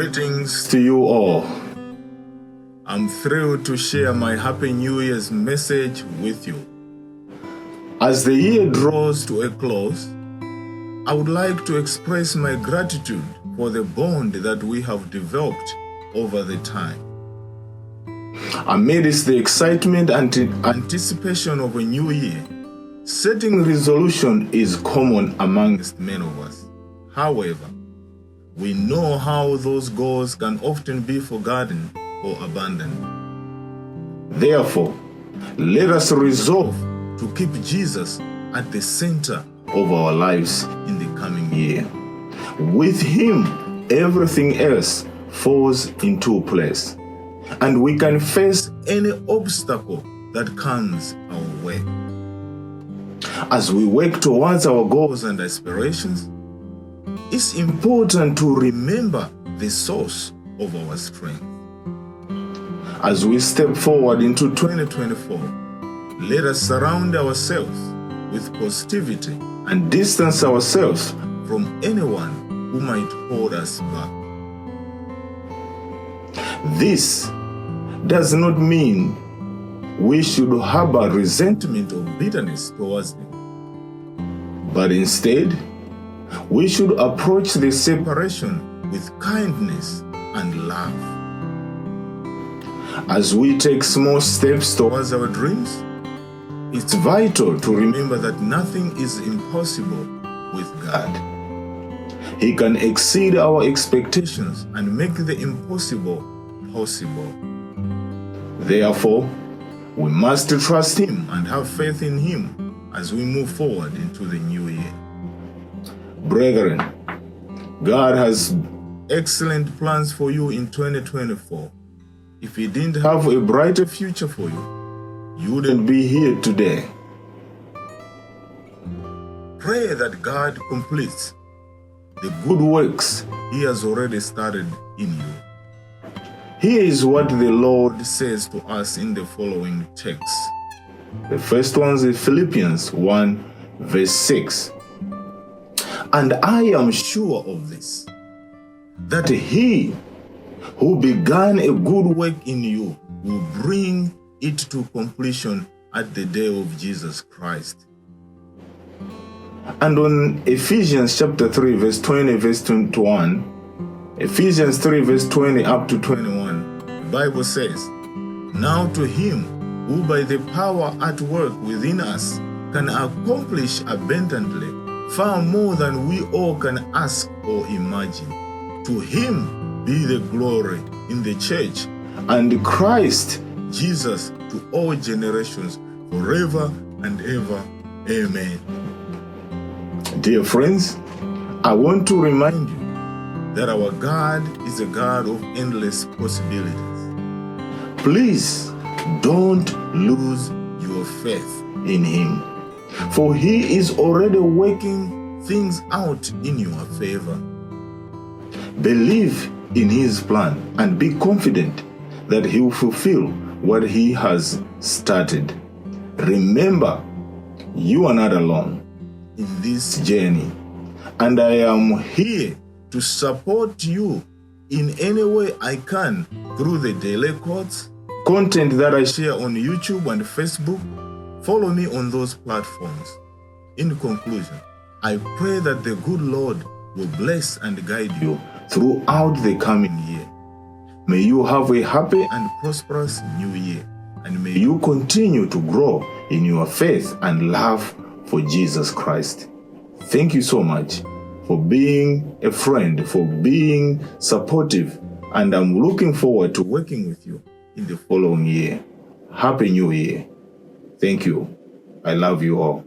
Greetings to you all. I'm thrilled to share my Happy New Year's message with you. As the year draws to a close, I would like to express my gratitude for the bond that we have developed over the time. Amidst the excitement and anticipation of a new year, setting resolution is common amongst many of us. However, we know how those goals can often be forgotten or abandoned. Therefore, let us resolve to keep Jesus at the center of our lives in the coming year. With Him, everything else falls into place, and we can face any obstacle that comes our way. As we work towards our goals and aspirations, it's important to remember the source of our strength. As we step forward into 2024, let us surround ourselves with positivity and distance ourselves from anyone who might hold us back. This does not mean we should harbor resentment or bitterness towards them, but instead, we should approach the separation with kindness and love. As we take small steps towards our dreams, it's vital to remember that nothing is impossible with God. He can exceed our expectations and make the impossible possible. Therefore, we must trust Him and have faith in Him as we move forward into the new year. Brethren, God has excellent plans for you in 2024. If He didn't have a brighter future for you, you wouldn't be here today. Pray that God completes the good works He has already started in you. Here is what the Lord says to us in the following text. The first one is Philippians 1 verse 6. And I am sure of this, that He who began a good work in you will bring it to completion at the day of Jesus Christ. And on Ephesians chapter 3 verse 20 verse 21, Ephesians 3 verse 20 up to 21, the Bible says, Now to Him who by the power at work within us can accomplish abundantly far more than we all can ask or imagine. To Him be the glory in the church and Christ Jesus to all generations forever and ever. Amen. Dear friends, I want to remind you that our God is a God of endless possibilities. Please don't lose your faith in Him, for He is already working things out in your favor. Believe in His plan and be confident that He will fulfill what He has started. Remember, you are not alone in this journey, and I am here to support you in any way I can through the daily quotes, content that I share on YouTube and Facebook. Follow me on those platforms. In conclusion, I pray that the good Lord will bless and guide you throughout the coming year. May you have a happy and prosperous new year, and may you continue to grow in your faith and love for Jesus Christ. Thank you so much for being a friend, for being supportive, and I'm looking forward to working with you in the following year. Happy New Year. Thank you. I love you all.